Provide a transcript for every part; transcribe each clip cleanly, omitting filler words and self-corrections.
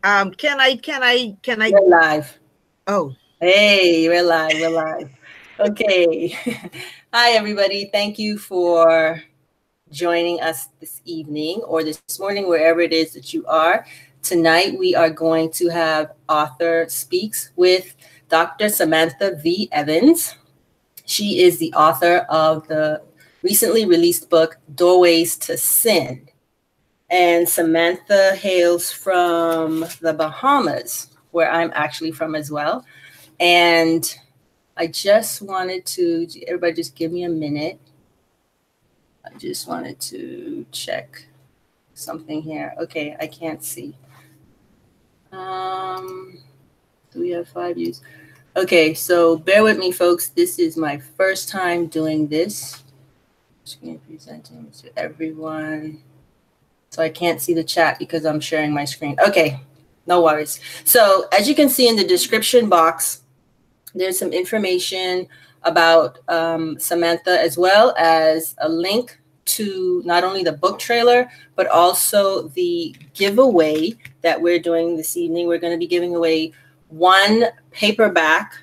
Can I? We're live. Oh, Hey, we're live. We're live. Okay. Hi, everybody. Thank you for joining us this evening or this morning, wherever it is that you are. Tonight, we are going to have Author Speaks with Dr. Samantha V. Evans. She is the author of the recently released book, Doorways to Sin. And Samantha hails from the Bahamas, where I'm actually from as well. And I just wanted to, everybody just give me a minute. I just wanted to check something here. Okay, I can't see. Do we have 5 views? Okay, so bear with me, folks. This is my first time doing this. Screen presenting to everyone. So I can't see the chat because I'm sharing my screen. Okay, no worries. So as you can see in the description box, there's some information about Samantha, as well as a link to not only the book trailer, but also the giveaway that we're doing this evening. We're going to be giving away one paperback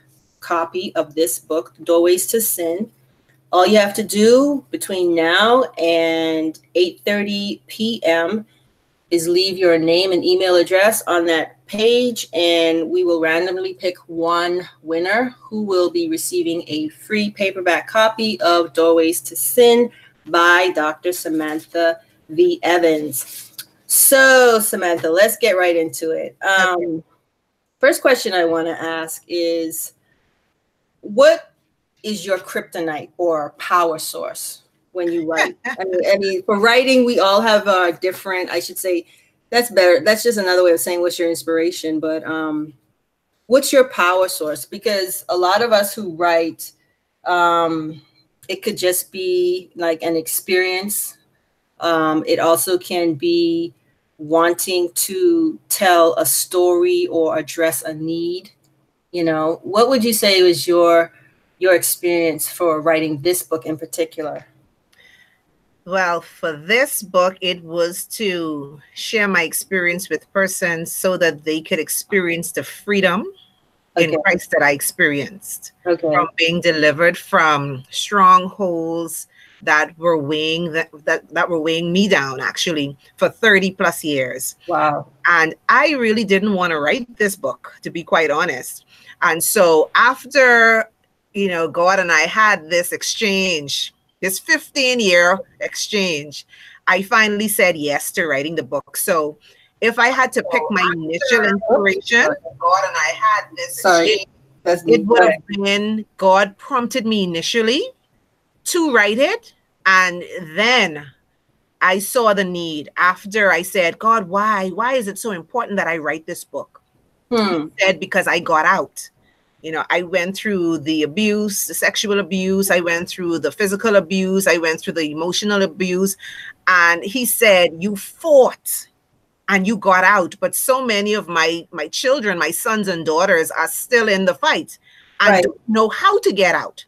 copy of this book, Doorways to Sin. All you have to do between now and 8:30 p.m. is leave your name and email address on that page, and we will randomly pick one winner who will be receiving a free paperback copy of Doorways to Sin by Dr. Samantha V. Evans. So, Samantha, let's get right into it. okay. First question I want to ask is, what is your kryptonite or power source when you write? I mean, for writing, we all have different, I should say, that's better. That's just another way of saying what's your inspiration. But what's your power source? Because a lot of us who write, it could just be like an experience. It also can be wanting to tell a story or address a need. What would you say was your experience for writing this book in particular? Well, for this book, it was to share my experience with persons so that they could experience the freedom in Okay. Christ that I experienced from Okay. being delivered from strongholds that were weighing me down actually for 30 plus years. Wow. And I really didn't want to write this book, to be quite honest. And so after, God and I had this exchange, this 15-year exchange, I finally said yes to writing the book. So if I had to pick So my initial after, inspiration, God and I had this exchange. That's it me. would have been God prompted me initially to write it. And then I saw the need after I said, God, why? Why is it so important that I write this book? He said, because I got out. I went through the abuse, the sexual abuse. I went through the physical abuse. I went through the emotional abuse. And he said, you fought and you got out. But so many of my children, my sons and daughters are still in the fight and Right. don't know how to get out.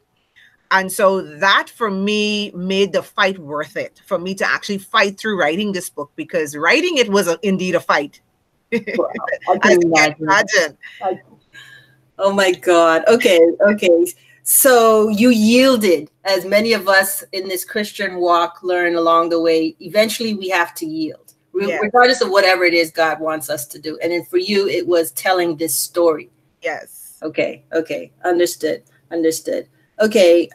And so that for me made the fight worth it, for me to actually fight through writing this book, because writing it was indeed a fight. Wow. I As can you can imagine. imagine. Oh my God. Okay. Okay. So you yielded, as many of us in this Christian walk learn along the way. Eventually, we have to yield, Yes. regardless of whatever it is God wants us to do. And then for you, it was telling this story. Yes. Okay. Okay. Understood. Understood. Okay.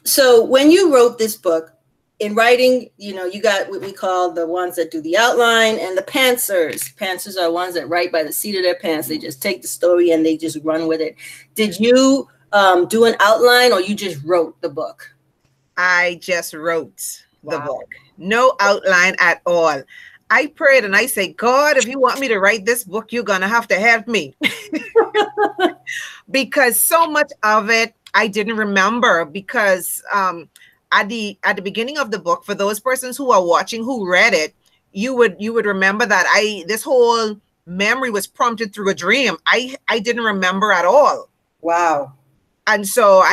So when you wrote this book, in writing, you got what we call the ones that do the outline and the pantsers. Pantsers are ones that write by the seat of their pants. They just take the story and they just run with it. Did you do an outline, or you just wrote the book? I just wrote the book. No outline at all. I prayed and I said, God, if you want me to write this book, you're going to have to help me. Because so much of it I didn't remember, because at the beginning of the book, for those persons who are watching who read it, you would remember that this whole memory was prompted through a dream. I didn't remember at all. Wow. And so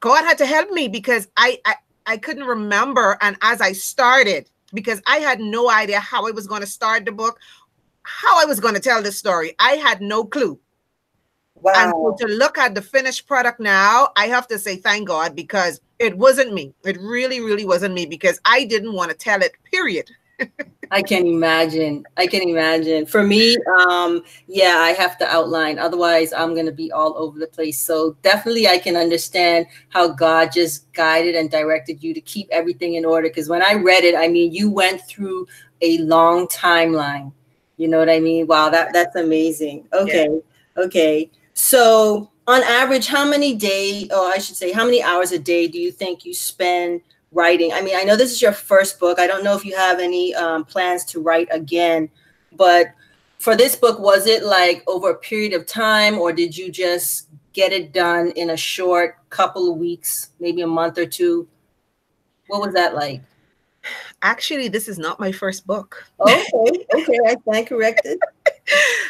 God had to help me, because I couldn't remember. And as I started, because I had no idea how I was going to start the book, how I was going to tell this story. I had no clue. And so Wow. to look at the finished product now, I have to say thank God, because it wasn't me. It really, really wasn't me, because I didn't want to tell it, period. I can imagine. I can imagine. For me, yeah, I have to outline. Otherwise, I'm going to be all over the place. So definitely I can understand how God just guided and directed you to keep everything in order. Because when I read it, I mean, you went through a long timeline. You know what I mean? Wow, that's amazing. Yeah. Okay. Okay. So on average, how many days, or I should say, how many hours a day do you think you spend writing? I mean, I know this is your first book. I don't know if you have any plans to write again, but for this book, was it like over a period of time, or did you just get it done in a short couple of weeks, maybe a month or two? What was that like? Actually, this is not my first book. Okay, okay, I stand corrected.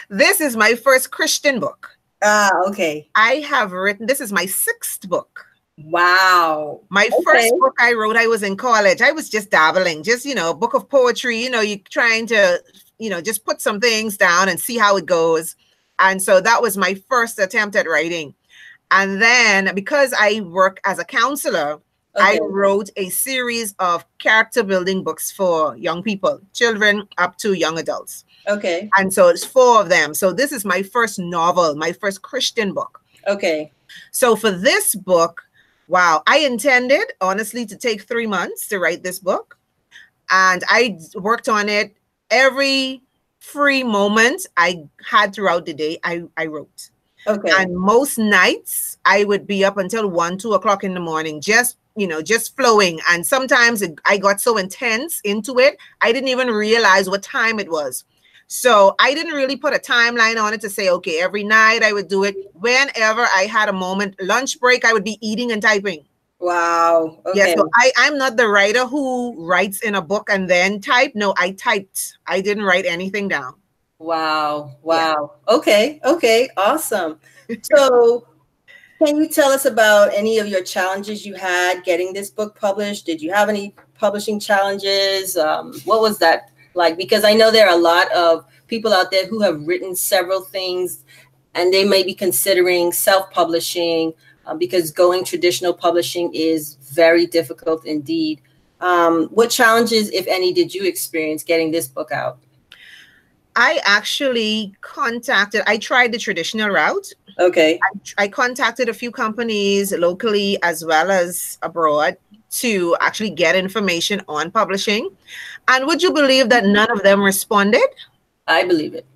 This is my first Christian book. Ah, okay. I have written, this is my sixth book. Wow. My Okay. first book I wrote, I was in college. I was just dabbling, just, a book of poetry, you're trying to, just put some things down and see how it goes. And so that was my first attempt at writing. And then because I work as a counselor, I wrote a series of character building books for young people, children up to young adults. Okay. And so it's 4 of them. So this is my first novel, my first Christian book. Okay. So for this book, wow, I intended, honestly, to take 3 months to write this book. And I worked on it every free moment I had throughout the day. I wrote. Okay. And most nights I would be up until 1, 2 o'clock in the morning, just flowing. And sometimes I got so intense into it, I didn't even realize what time it was. So I didn't really put a timeline on it to say, okay, every night I would do it. Whenever I had a moment, lunch break, I would be eating and typing. Wow. Okay. Yeah, so I'm not the writer who writes in a book and then type. No, I typed. I didn't write anything down. Wow. Wow. Yeah. Okay. Okay. Awesome. So can you tell us about any of your challenges you had getting this book published? Did you have any publishing challenges? What was that like? Because I know there are a lot of people out there who have written several things and they may be considering self-publishing because going traditional publishing is very difficult indeed. What challenges, if any, did you experience getting this book out? I actually I tried the traditional route. Okay. I contacted a few companies locally as well as abroad to actually get information on publishing. And would you believe that none of them responded? I believe it.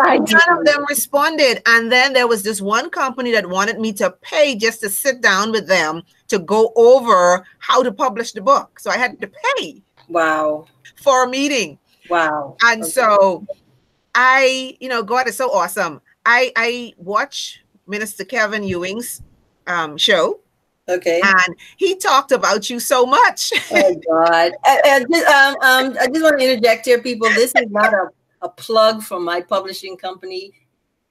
None of them responded. And then there was this one company that wanted me to pay just to sit down with them to go over how to publish the book. So I had to pay. Wow. For a meeting. Wow. And so God is so awesome. I watch Minister Kevin Ewing's show. Okay. And he talked about you so much. Oh God. I just want to interject here, people. This is not a plug for my publishing company.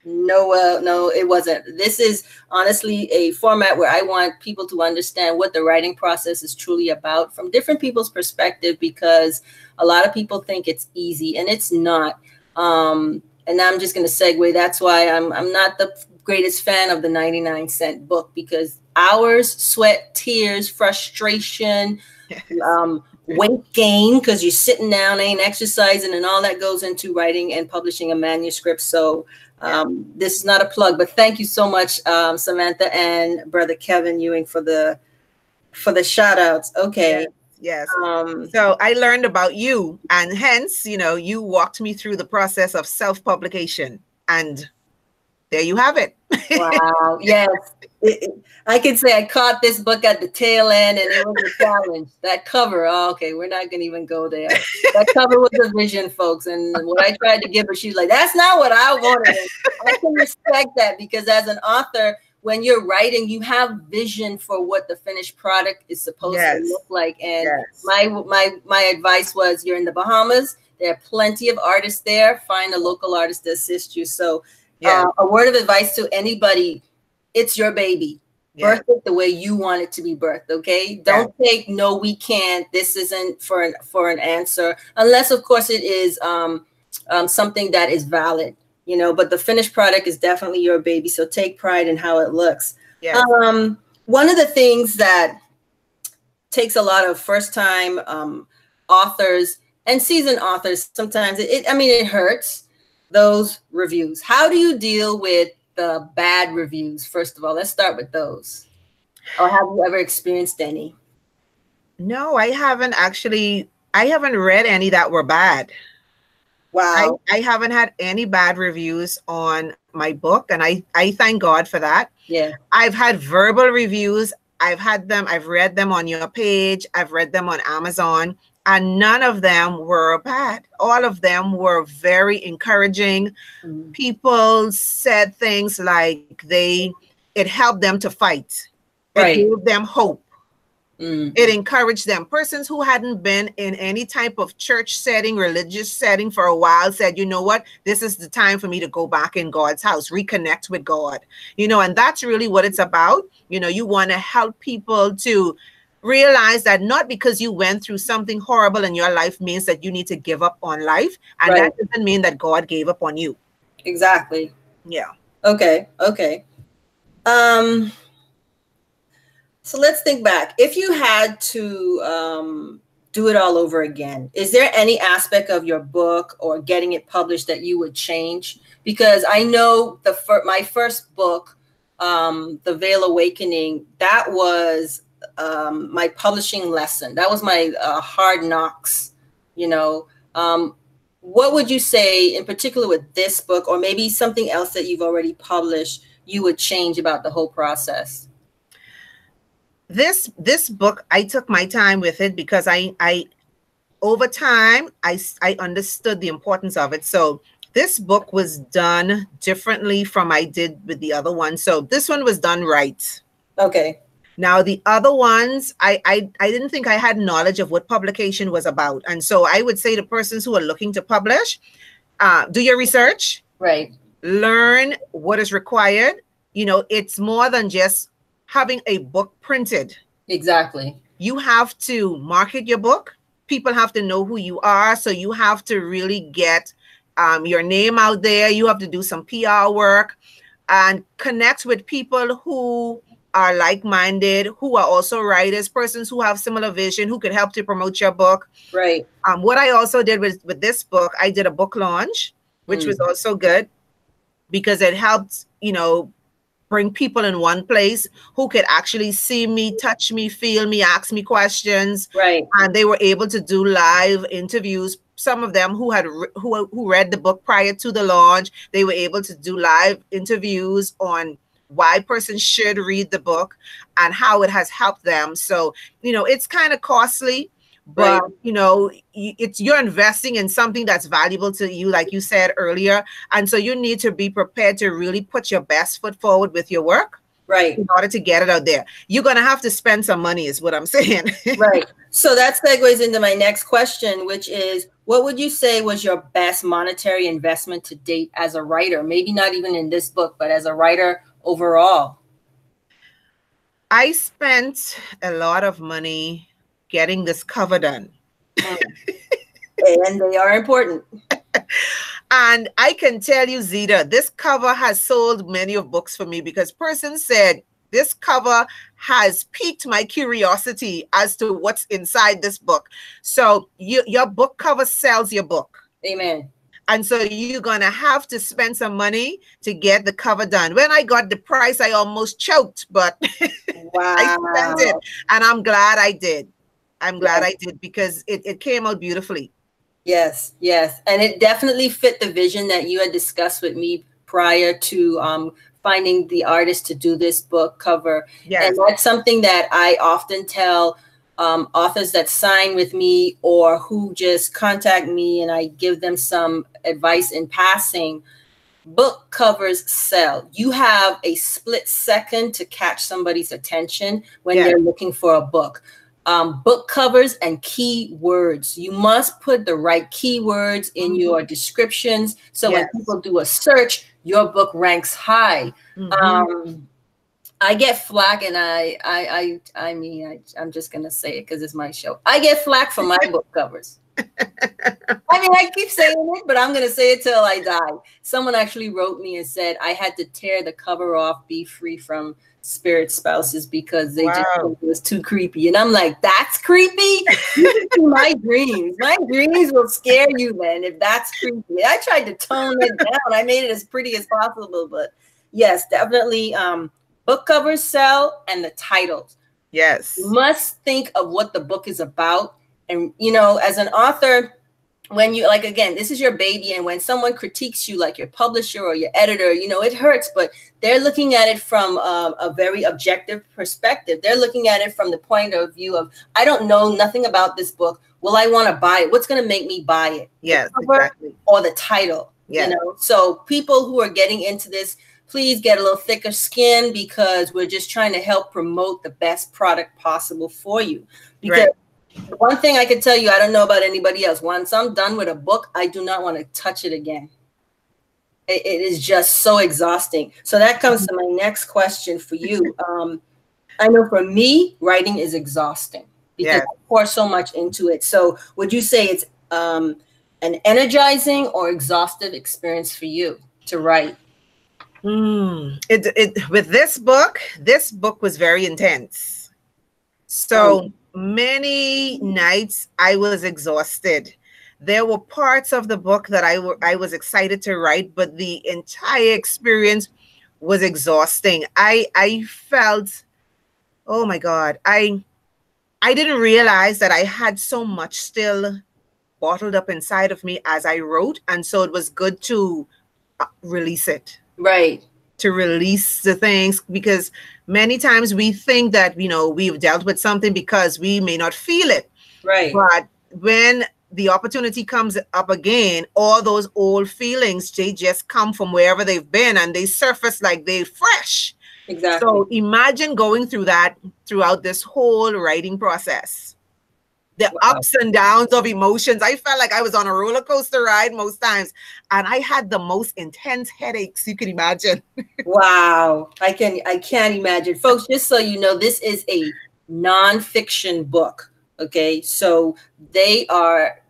No, no, it wasn't. This is honestly a format where I want people to understand what the writing process is truly about from different people's perspective, because a lot of people think it's easy and it's not. And I'm just going to segue. That's why I'm not the greatest fan of the 99-cent book, because hours, sweat, tears, frustration, weight gain because you're sitting down, ain't exercising, and all that goes into writing and publishing a manuscript. So this is not a plug, but thank you so much, Samantha and Brother Kevin Ewing, for the shout outs. Okay. Yes. So I learned about you, and hence, you walked me through the process of self-publication, and there you have it. Wow. Yes. I can say I caught this book at the tail end, and it was a challenge. That cover. Oh, okay. We're not going to even go there. That cover was a vision, folks. And what I tried to give her, she's like, that's not what I wanted. I can respect that, because as an author, when you're writing, you have vision for what the finished product is supposed to look like. And my advice was, you're in the Bahamas. There are plenty of artists there. Find a local artist to assist you. So a word of advice to anybody: it's your baby. Birth it the way you want it to be birthed. Okay. Don't take no, we can't. This isn't for an answer, unless of course it is something that is valid, you know, but the finished product is definitely your baby. So take pride in how it looks. Yes. One of the things that takes a lot of first time authors and seasoned authors, sometimes I mean, it hurts, those reviews. How do you deal with the bad reviews? First of all, let's start with those. Or have you ever experienced any? No, I haven't actually. I haven't read any that were bad. Wow. I haven't had any bad reviews on my book, and I thank God for that. Yeah. I've had verbal reviews. I've read them on your page. I've read them on Amazon, and none of them were bad. All of them were very encouraging. Mm. People said things like it helped them to fight. It Right. gave them hope. Mm. It encouraged them. Persons who hadn't been in any type of church setting, religious setting for a while said, you know what, this is the time for me to go back in God's house, reconnect with God, you know, and that's really what it's about. You know, you want to help people to realize that not because you went through something horrible in your life means that you need to give up on life. And Right. that doesn't mean that God gave up on you. Exactly. Yeah. Okay. Okay. So let's think back. If you had to do it all over again, is there any aspect of your book or getting it published that you would change? Because I know my first book, The Veil Awakening, that was my publishing lesson. That was my hard knocks, you know. What would you say in particular with this book, or maybe something else that you've already published, you would change about the whole process? This book, I took my time with it because I over time I understood the importance of it. So this book was done differently from I did with the other one. So this one was done right. Okay. Now the other ones, I didn't think I had knowledge of what publication was about, and so I would say to persons who are looking to publish, do your research. Right. Learn what is required. You know, it's more than just having a book printed. Exactly. You have to market your book. People have to know who you are. So you have to really get your name out there. You have to do some PR work and connect with people who are like-minded, who are also writers, persons who have similar vision, who could help to promote your book. Right. What I also did with this book, I did a book launch, which was also good because it helped, you know, bring people in one place who could actually see me, touch me, feel me, ask me questions. Right. And they were able to do live interviews. Some of them who read the book prior to the launch, they were able to do live interviews on why persons should read the book and how it has helped them. So, you know, it's kind of costly, but right. You know, you're investing in something that's valuable to you, like you said earlier, and so you need to be prepared to really put your best foot forward with your work, right, in order to get it out there. You're gonna have to spend some money, is what I'm saying. Right. So that segues into my next question, which is, what would you say was your best monetary investment to date as a writer? Maybe not even in this book, but as a writer overall. I spent a lot of money getting this cover done. And they are important. And I can tell you, Zita, this cover has sold many of books for me because persons said this cover has piqued my curiosity as to what's inside this book. So your book cover sells your book. Amen. And so you're going to have to spend some money to get the cover done. When I got the price, I almost choked, but wow. I spent it. And I'm glad I did. I'm glad I did because it came out beautifully. Yes, yes. And it definitely fit the vision that you had discussed with me prior to finding the artist to do this book cover. Yes. And that's something that I often tell authors that sign with me or who just contact me and I give them some advice in passing. Book covers sell. You have a split second to catch somebody's attention when they're looking for a book. Book covers and keywords. You must put the right keywords in your descriptions. So when people do a search, your book ranks high. I get flack, and I mean, I'm just gonna say it because it's my show. I get flack for my book covers. I mean, I keep saying it, but I'm gonna say it till I die. Someone actually wrote me and said I had to tear the cover off, Be Free from Spirit Spouses, because they just Wow. thought it was too creepy. And I'm like, that's creepy? You can see my dreams. My dreams will scare you, man, if that's creepy. I tried to tone it down. I made it as pretty as possible, but yes, definitely. Book covers sell, and the titles. Yes. You must think of what the book is about. And, you know, as an author, when you, like, again, this is your baby, and when someone critiques you, like your publisher or your editor, you know, it hurts, but they're looking at it from a very objective perspective. They're looking at it from the point of view of, I don't know nothing about this book. Will I want to buy it? What's going to make me buy it? Yes, the cover exactly. or the title? Yes. You know, so people who are getting into this, please get a little thicker skin, because we're just trying to help promote the best product possible for you. Because one thing I can tell you, I don't know about anybody else. Once I'm done with a book, I do not want to touch it again. It is just so exhausting. So that comes to my next question for you. I know for me, writing is exhausting because I pour so much into it. So would you say it's an energizing or exhaustive experience for you to write? With this book was very intense. So many nights I was exhausted. There were parts of the book that I was excited to write, but the entire experience was exhausting. I felt, oh my God, I didn't realize that I had so much still bottled up inside of me as I wrote, and so it was good to release it. Right. To release the things, because many times we think that, you know, we've dealt with something because we may not feel it. Right. But when the opportunity comes up again, all those old feelings, they just come from wherever they've been and they surface like they're fresh. Exactly. So imagine going through that throughout this whole writing process. The ups and downs of emotions. I felt like I was on a roller coaster ride most times, and I had the most intense headaches you could imagine. Wow. I can't imagine. Folks, just so you know, this is a nonfiction book. Okay. So they are,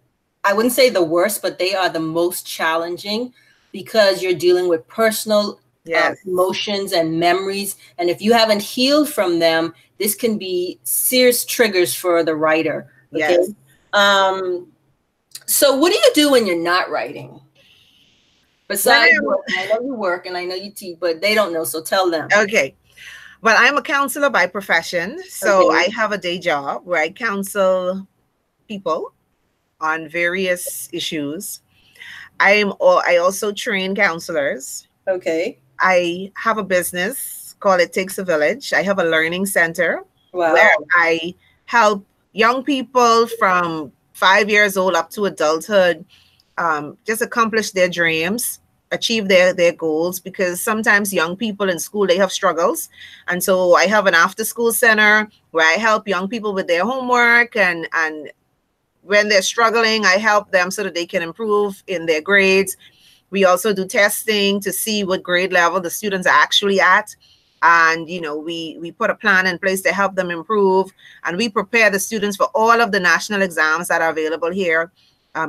I wouldn't say the worst, but they are the most challenging, because you're dealing with personal emotions and memories. And if you haven't healed from them, this can be serious triggers for the writer. Okay. Yes. So what do you do when you're not writing? Besides work, I know you work and I know you teach, but they don't know, so tell them. Okay. Well, I'm a counselor by profession. So I have a day job where I counsel people on various issues. I also train counselors. Okay. I have a business called It Takes a Village. I have a learning center where I help young people from 5 years old up to adulthood just accomplish their dreams, achieve their goals, because sometimes young people in school, they have struggles. And so I have an after school center where I help young people with their homework, and when they're struggling, I help them so that they can improve in their grades. We also do testing to see what grade level the students are actually at. And, you know, we put a plan in place to help them improve. And we prepare the students for all of the national exams that are available here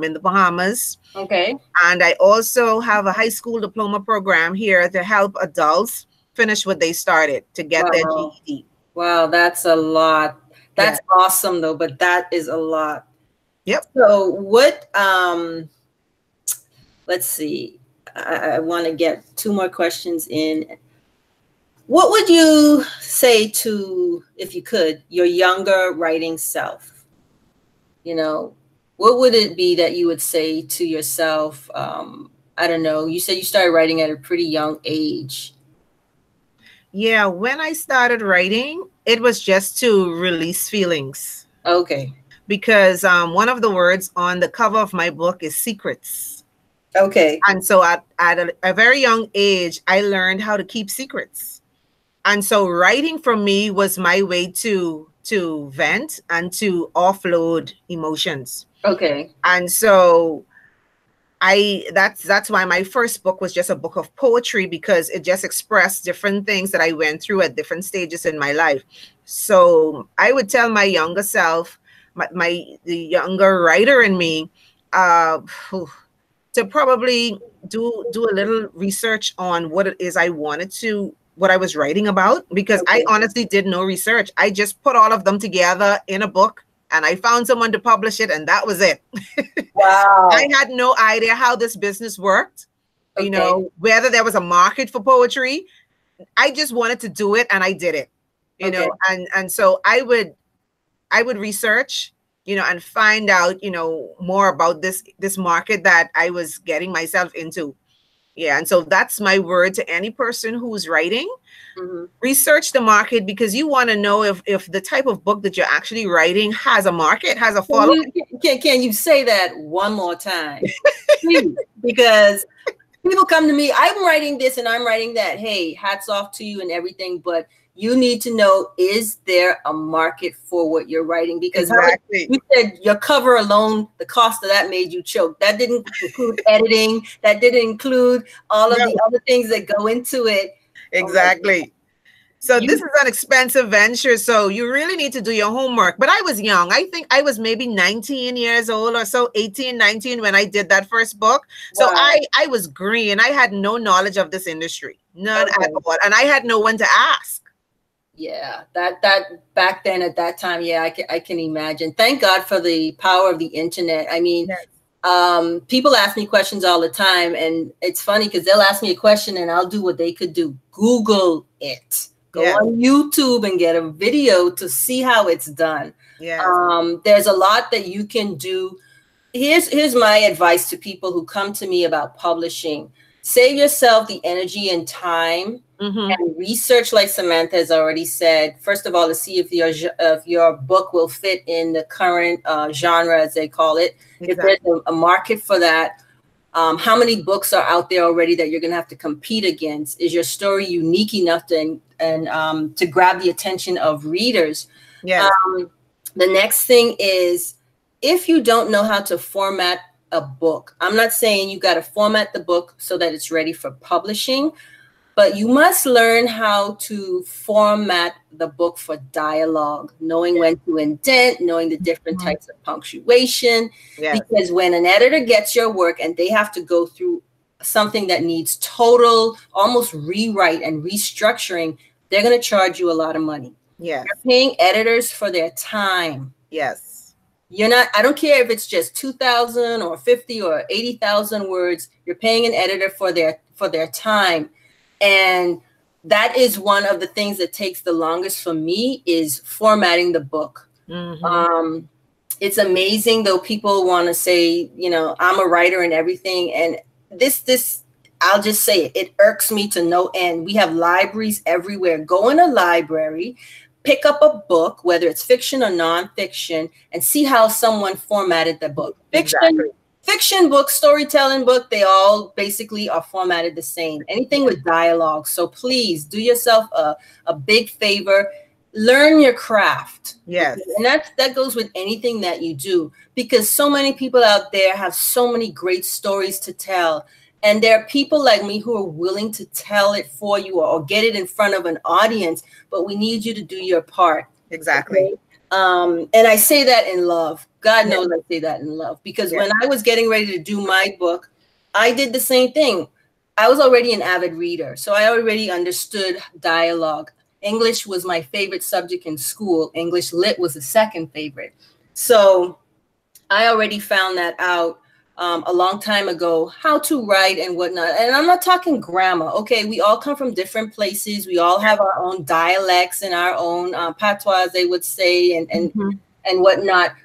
in the Bahamas. Okay. And I also have a high school diploma program here to help adults finish what they started to get their GED. Wow, that's a lot. That's awesome, though, but that is a lot. Yep. So what, let's see. I want to get two more questions in. What would you say to, if you could, your younger writing self? You know, what would it be that you would say to yourself? I don't know. You said you started writing at a pretty young age. Yeah, when I started writing, it was just to release feelings. Okay. Because one of the words on the cover of my book is secrets. Okay. And so at a very young age, I learned how to keep secrets. And so writing for me was my way to vent and to offload emotions. Okay. And so That's why my first book was just a book of poetry, because it just expressed different things that I went through at different stages in my life. So I would tell my younger self, the younger writer in me, uh, to probably do a little research on what it is I wanted to, what I was writing about, because I Okay. honestly did no research. I just put all of them together in a book, and I found someone to publish it, and that was it. I Wow. had no idea how this business worked, Okay. whether there was a market for poetry. I just wanted to do it, and I did it, Okay. and so I would research, and find out, more about this market that I was getting myself into. Yeah, and so that's my word to any person who's writing. Mm-hmm. Research the market, because you want to know if the type of book that you're actually writing has a market, has a Can following. can you say that one more time, please? Because people come to me, I'm writing this and I'm writing that. Hey, hats off to you and everything, but you need to know, is there a market for what you're writing? Because Exactly. you said your cover alone, the cost of that made you choke. That didn't include editing. That didn't include all of No, the other things that go into it. exactly. So this You is an expensive venture, so you really need to do your homework. But I was young. I think I was maybe 19 years old or so, 18, 19, when I did that first book. So wow. I was green. I had no knowledge of this industry, none at Okay. all. And I had no one to ask. Yeah, that back then at that time, yeah, I can imagine. Thank God for the power of the internet. I mean, Yes. People ask me questions all the time, and it's funny because they'll ask me a question and I'll do what they could do. Google it. Go Yes. on YouTube and get a video to see how it's done. Yes. There's a lot that you can do. Here's my advice to people who come to me about publishing. Save yourself the energy and time and research, like Samantha has already said. First of all, to see if your book will fit in the current genre, as they call it. Exactly. If there's a market for that. How many books are out there already that you're going to have to compete against? Is your story unique enough to grab the attention of readers? Yes. The next thing is, if you don't know how to format a book, I'm not saying you got to format the book so that it's ready for publishing, but you must learn how to format the book for dialogue, knowing when to indent, knowing the different types of punctuation. Yes. Because when an editor gets your work and they have to go through something that needs total, almost rewrite and restructuring, they're going to charge you a lot of money. Yes. You're paying editors for their time. Yes. I don't care if it's just 2,000 or 50 or 80,000 words. You're paying an editor for their time. And that is one of the things that takes the longest for me, is formatting the book. It's amazing, though. People want to say, I'm a writer and everything. And this, I'll just say it irks me to no end. We have libraries everywhere. Go in a library, pick up a book, whether it's fiction or nonfiction, and see how someone formatted the book. Fiction book, storytelling book, they all basically are formatted the same. Anything with dialogue. So please do yourself a big favor. Learn your craft. Yes. And that goes with anything that you do, because so many people out there have so many great stories to tell. And there are people like me who are willing to tell it for you or get it in front of an audience, but we need you to do your part. Exactly. Okay? And I say that in love. God knows I say that in love, because when I was getting ready to do my book, I did the same thing. I was already an avid reader, so I already understood dialogue. English was my favorite subject in school. English Lit was the second favorite. So I already found that out a long time ago, how to write and whatnot. And I'm not talking grammar. Okay, we all come from different places. We all have our own dialects and our own patois, they would say, and whatnot.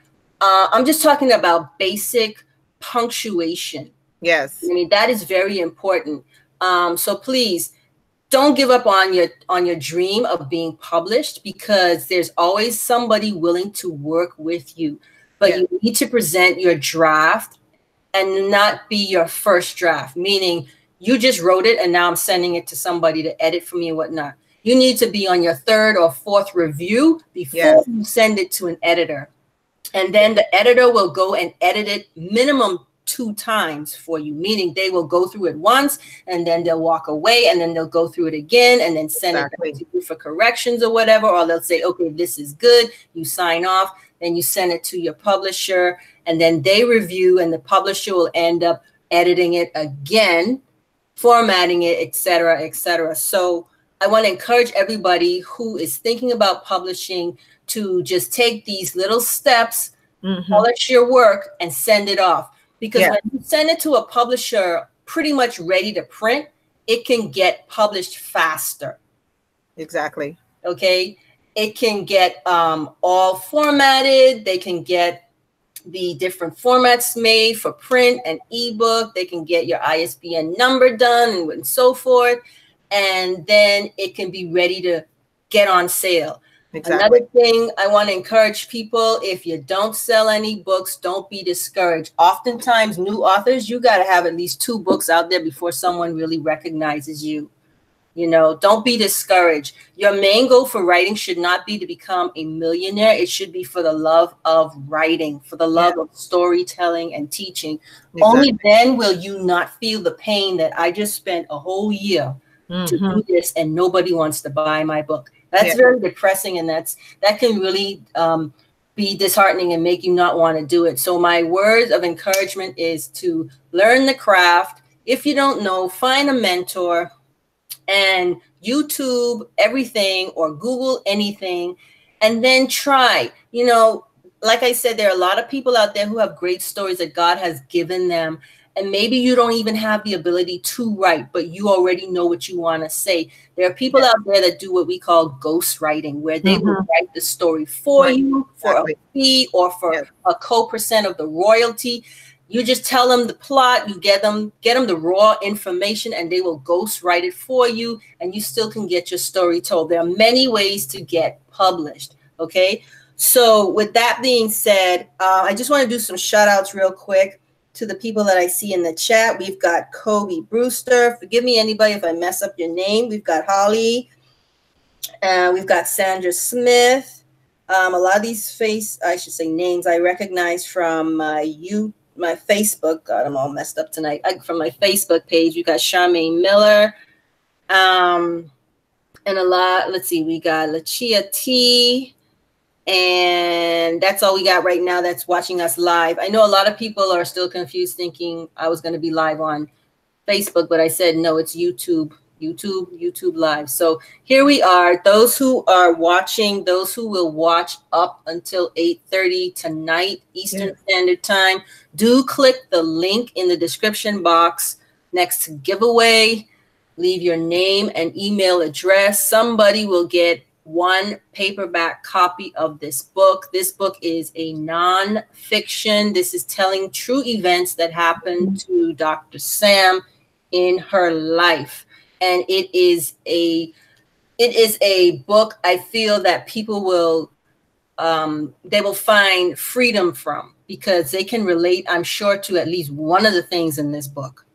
I'm just talking about basic punctuation. Yes. I mean, that is very important. So please don't give up on your dream of being published, because there's always somebody willing to work with you. But you need to present your draft and not be your first draft, meaning you just wrote it and now I'm sending it to somebody to edit for me and whatnot. You need to be on your third or fourth review before you send it to an editor. And then the editor will go and edit it minimum 2 times for you, meaning they will go through it once and then they'll walk away and then they'll go through it again and then send it back to you for corrections or whatever, or they'll say, okay, this is good, you sign off, then you send it to your publisher and then they review and the publisher will end up editing it again, formatting it, etc., etc. So I want to encourage everybody who is thinking about publishing to just take these little steps, polish your work, and send it off. Because when you send it to a publisher pretty much ready to print, it can get published faster. Exactly. Okay. It can get all formatted. They can get the different formats made for print and ebook. They can get your ISBN number done and so forth. And then it can be ready to get on sale. Exactly. Another thing I want to encourage people, if you don't sell any books, don't be discouraged. Oftentimes, new authors, you got to have at least 2 books out there before someone really recognizes you. You know, don't be discouraged. Your main goal for writing should not be to become a millionaire. It should be for the love of writing, for the love of storytelling and teaching. Exactly. Only then will you not feel the pain that I just spent a whole year to do this and nobody wants to buy my book. That's very depressing, and that can really be disheartening and make you not want to do it. So my words of encouragement is to learn the craft. If you don't know, find a mentor and YouTube everything or Google anything and then try. You know, like I said, there are a lot of people out there who have great stories that God has given them. And maybe you don't even have the ability to write, but you already know what you want to say. There are people out there that do what we call ghost writing, where they will write the story for you for a fee or for a co-percent of the royalty. You just tell them the plot, you get them the raw information, and they will ghost write it for you, and you still can get your story told. There are many ways to get published. Okay. So with that being said, I just want to do some shout outs real quick to the people that I see in the chat. We've got Kobe Brewster. Forgive me, anybody, if I mess up your name. We've got Holly. We've got Sandra Smith. A lot of these names I recognize from my Facebook. God, I'm all messed up tonight. From my Facebook page, we've got Charmaine Miller. And let's see, we got Lachia T. And that's all we got right now that's watching us live. I know a lot of people are still confused thinking I was going to be live on Facebook, but I said, no, it's YouTube live. So here we are. Those who are watching, those who will watch up until 8:30 tonight, Eastern Standard Time, do click the link in the description box next to giveaway. Leave your name and email address. Somebody will get 1 paperback copy of this book. This book is a non-fiction. This is telling true events that happened to Dr. Sam in her life. And it is a book I feel that people will they will find freedom from, because they can relate, I'm sure, to at least one of the things in this book.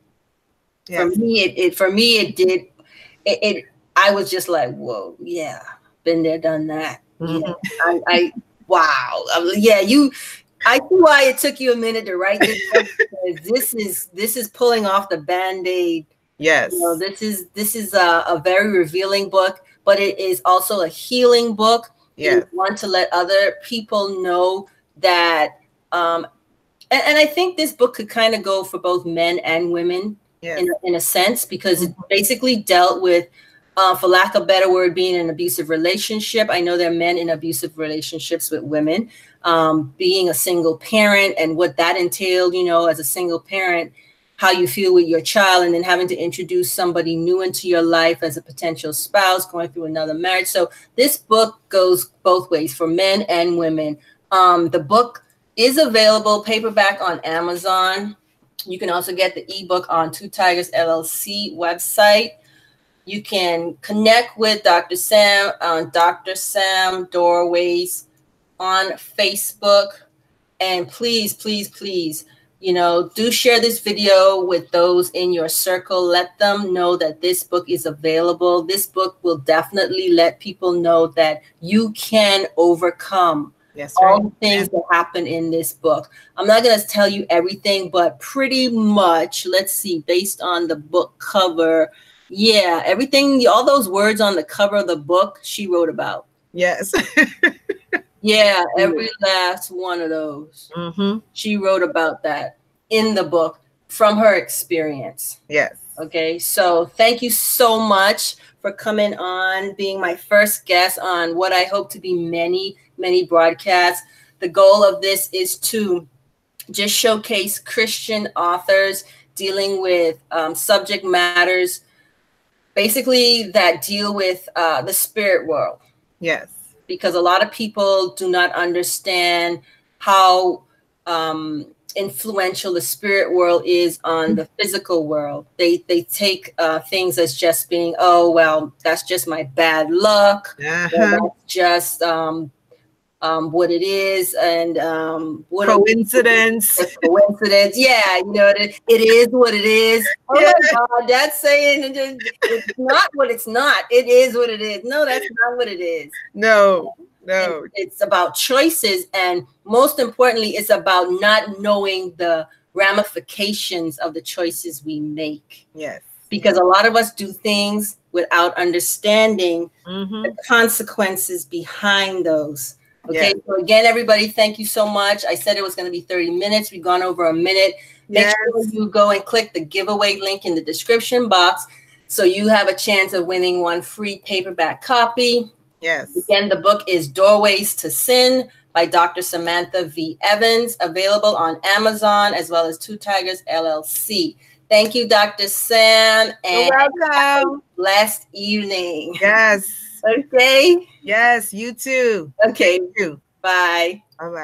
Yes. For me it did. I was just like, whoa, yeah. Been there, done that. Yeah, wow. Yeah, I see why it took you a minute to write this book, because this is pulling off the Band-Aid. Yes. You know, this is a very revealing book, but it is also a healing book. Yeah. Want to let other people know that, and I think this book could kind of go for both men and women in a sense, because it basically dealt with, for lack of a better word, being in an abusive relationship. I know there are men in abusive relationships with women, being a single parent and what that entailed, you know, as a single parent, how you feel with your child, and then having to introduce somebody new into your life as a potential spouse, going through another marriage. So this book goes both ways for men and women. The book is available paperback on Amazon. You can also get the ebook on Two Tigers LLC website. You can connect with Dr. Sam on Dr. Sam Doorways on Facebook. And please, please, please, you know, do share this video with those in your circle. Let them know that this book is available. This book will definitely let people know that you can overcome Yes, all right. the things that happen in this book. I'm not going to tell you everything, but pretty much, let's see, based on the book cover, yeah, everything, all those words on the cover of the book, she wrote about. Yes. Yeah, every last one of those. Mm-hmm. She wrote about that in the book from her experience. Yes. Okay, so thank you so much for coming on, being my first guest on what I hope to be many, many broadcasts. The goal of this is to just showcase Christian authors dealing with subject matters, basically that deal with the spirit world, Yes. because a lot of people do not understand how influential the spirit world is on the physical world. They take things as just being, oh well, that's just my bad luck, or Uh-huh. that's just what it is, and what a Coincidence. coincidence. Yeah, you know, it is what it is. Oh Yeah. my God, that's saying it's not what it's not. It is what it is. No, that's not what it is. No. And No. it's about choices, and most importantly, it's about not knowing the ramifications of the choices we make. Yes. Because a lot of us do things without understanding Mm-hmm. the consequences behind those. Okay, Yes. so again, everybody, thank you so much. I said it was going to be 30 minutes. We've gone over a minute. Make Yes. sure you go and click the giveaway link in the description box so you have a chance of winning one free paperback copy. Yes. Again, the book is Doorways to Sin by Dr. Samantha V. Evans, available on Amazon as well as Two Tigers LLC. Thank you, Dr. Sam, You're and welcome. blessed evening. Yes. Okay. Yes. You too. Okay. Thank you. Bye. Bye-bye.